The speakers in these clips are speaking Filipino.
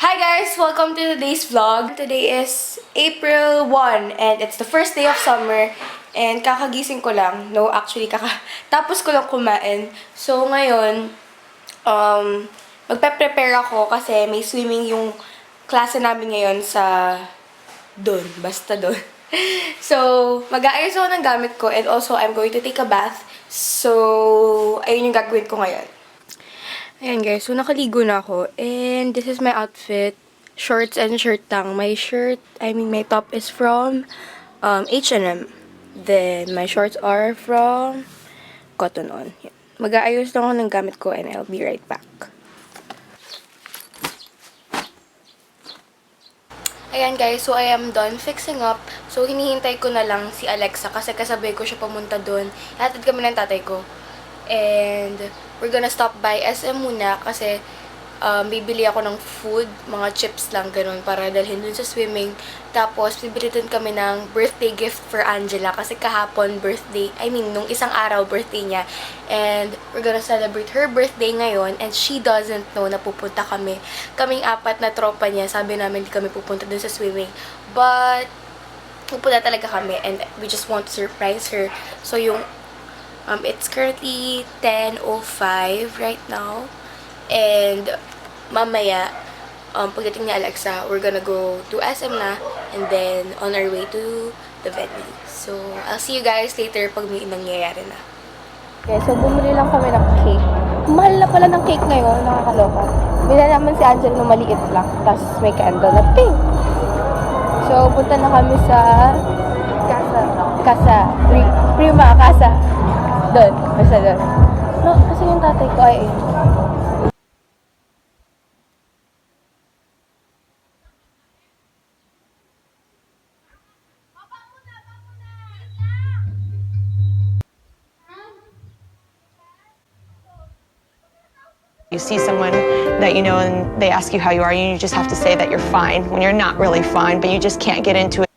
Hi guys! Welcome to today's vlog. Today is April 1 and it's the first day of summer and kakagising ko lang. No, actually, tapos ko lang kumain. So ngayon, magpe-prepare ako kasi may swimming yung klase namin ngayon sa basta doon. So, mag-aayos ako ng gamit ko and also I'm going to take a bath. So, ayun yung gagawin ko ngayon. Ayan guys, so nakaligo na ako and this is my outfit. Shorts and shirt lang. My top is from H&M. Then my shorts are from Cotton On. Mag-aayos lang ako ng gamit ko and I'll be right back. Ayan guys, so I am done fixing up. So hinihintay ko na lang si Alexa kasi kasabay ko siya pamunta doon. Hatid kami ng tatay ko. And we're gonna stop by SM muna kasi bibili ako ng food, mga chips lang, ganun, para dalhin dun sa swimming. Tapos, bibili din kami ng birthday gift for Angela kasi kahapon nung isang araw birthday niya. And we're gonna celebrate her birthday ngayon and she doesn't know na pupunta kami. Kaming apat na tropa niya, sabi namin di kami pupunta dun sa swimming. But, pupunta talaga kami and we just want to surprise her. So, it's currently 10:05 right now. And mamaya, pagdating ni Alexa, we're gonna go to SM na and then on our way to the venue. So, I'll see you guys later pag may nangyayari na. Okay, so bumili lang kami ng cake. Mahal na pala ng cake ngayon, nakakaloka. Bila naman si Angel na maliit lang, tapos may candle na pink. So, punta na kami sa Prima Casa. Doon, basta doon. No, kasi yung tatay ko ay You see someone that you know and they ask you how you are, and you just have to say that you're fine when you're not really fine, but you just can't get into it.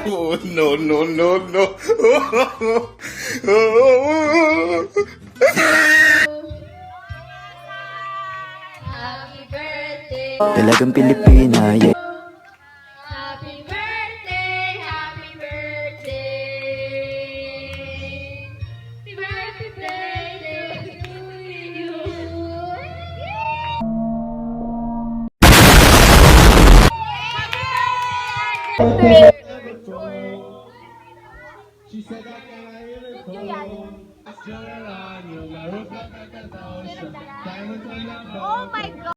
Oh, no, no, no, no. Talagang Pilipina, yeah. Happy birthday, happy birthday. Happy birthday to you. Oh my God.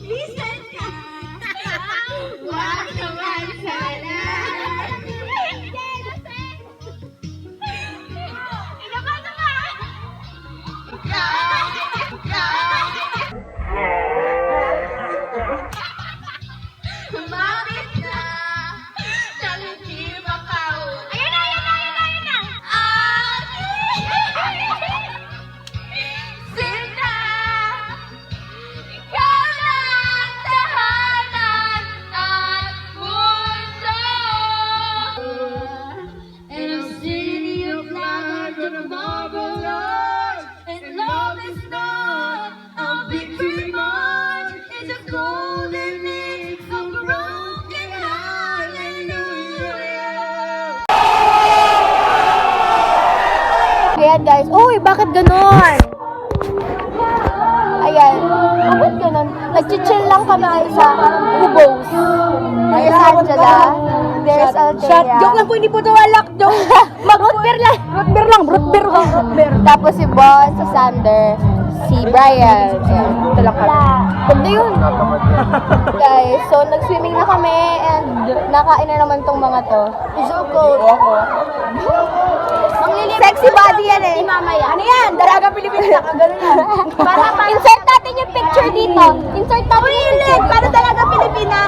Listen ka! Wag naman sana! Inaman naman! Kumamit na! Naliti makaw! Ayun na! Sinta! Ikaw na ang tahanan at mundo! In a city of light and a marvelous, and love is not a victory march, it's a golden mix of broken hallelujah. Ayan guys. Uy, bakit ganon? Ayan. Bakit ganon? Nag-chill lang kami sa Ubos. There's Angela. There's Althea. Shot joke lang po, hindi po ito walak joke. Root beer lang. Root beer. Tapos si Bon, si Sander, si Brian. Ayan. Ito lang kami. Ganda yun. Guys, so nag-swimming na kami and nakain na naman tong mga to. So cold. Ang lilim. Sexy body. Pwede yan eh. Mamaya. Ano yan? Dalaga Pilipina. Nakagano yan. Insert natin yung picture dito. Insert natin yung picture. Para dalaga Pilipina.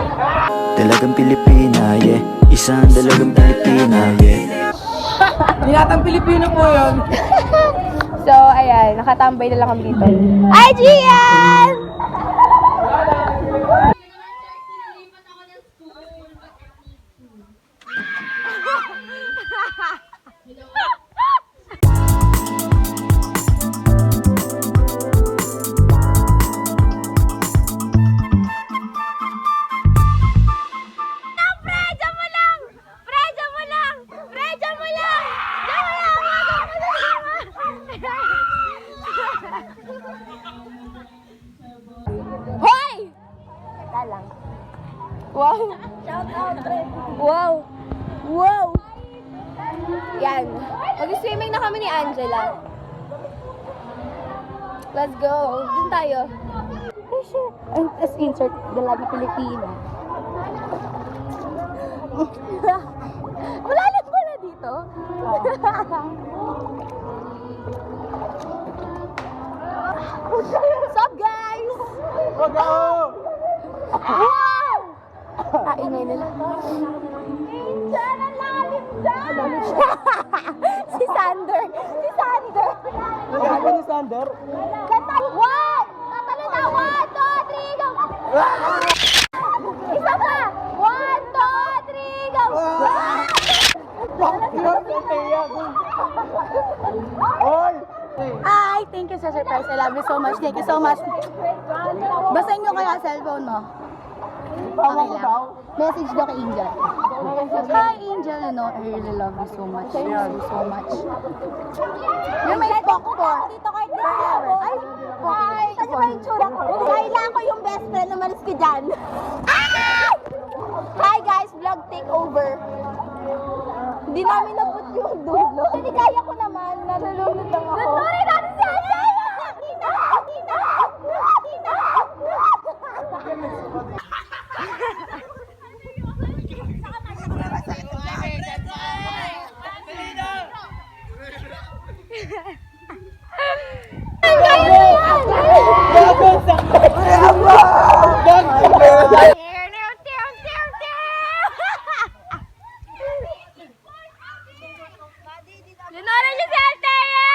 Dalagang Pilipina, yeah. Isang dalagang Pilipina, yeah. Binatang Pilipino po yun. So, ayan. Nakatambay na lang kami dito. Ay, Gian! Hoy! Teka lang. Wow! Shout out, wow! Wow! Yan. Mag-swimming na kami ni Angela. Let's go. Dun tayo. Let's insert Dalaga Pilipina. Malalim ko na dito. What's up, guys? Wow! Ingay nila. Diyan, ang lalim dyan! Si Sander! Si Sander! Nagagawa ni Sander? One! Tatalo na! 1, 2, 3, go! Isa pa! 1, 2, 3, go! Hoy! Ay, thank you sa surprise. I love you so much. Thank you so much. Basahin nyo kaya cellphone mo. Okay lang. Message daw kay Angel. Hi, Angel. You know, I really love you so much. I love you so much. You're my spok for. Dito kayo forever. Ay, hi. Kasi ba yung tsura ko? Kailangan ko yung best friend na malis ko dyan. Hi, guys. Vlog takeover. Hindi namin nabot yung dulo. Hindi kaya ko naman. Nalulunod lang ako. Nanorin natin si Angel! Linorin niyo si Althea!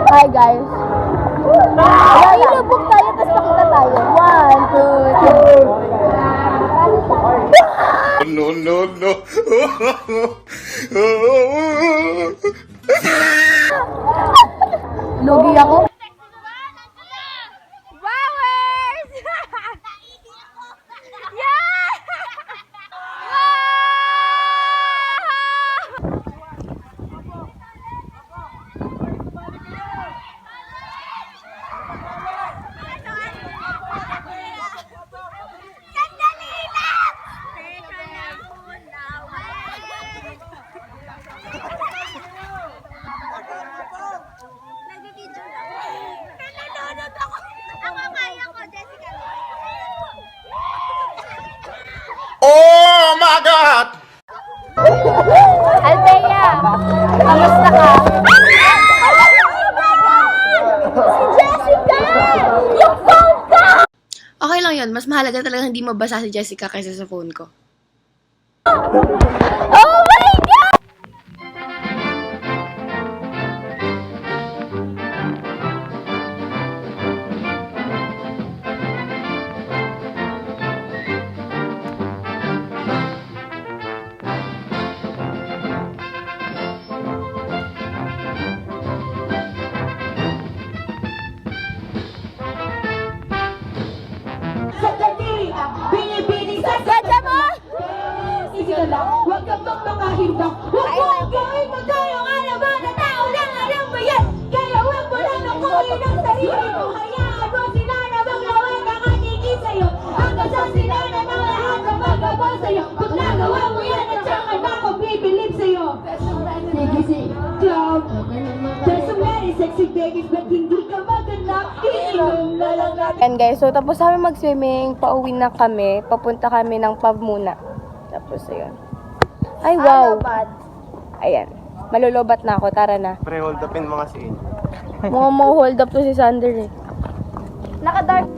Hi guys. Ilubog tayo, tapos pakita tayo. 1, 2, 3. No, no, no. Lugi ako. Flowers! Yeah! Sandali lang! Teka lang muna, nag-video lang. Nanonood ako. Ang mamaya ko, Jessica. Oh my God! Althea, kamusta ka? Si Jessica! Yung phone ko! Okay lang yun. Mas mahalaga talaga hindi mabasa si Jessica kaysa sa phone ko. Oh my God! Sandali, binibining sa Ganda mo! Easy ka lang, huwag kang magmakahimbang. Huwag mo ang gawin mo tayong alaman na tao lang alam mo yan. Kaya huwag mo lang nakuhin ang sarili mo. Hayaan mo sila na maglawag ang atingin sa'yo. Hanggang sa sila na ng lahat ang magawa sa'yo. Pag nagawa mo yan at saka na ako bibilib sa'yo. Sige si Club. There's so many sexy babies but hindi ka maganda. nakiinom na lang natin. And guys, so tapos kami mag-swimming, pauwi na kami, papunta kami ng pub muna. Tapos ayun. Ay wow! Ayan. Malulobat na ako, tara na. Pre-hold upin mga scene. Mga hold up to si Sander eh. Naka-dark.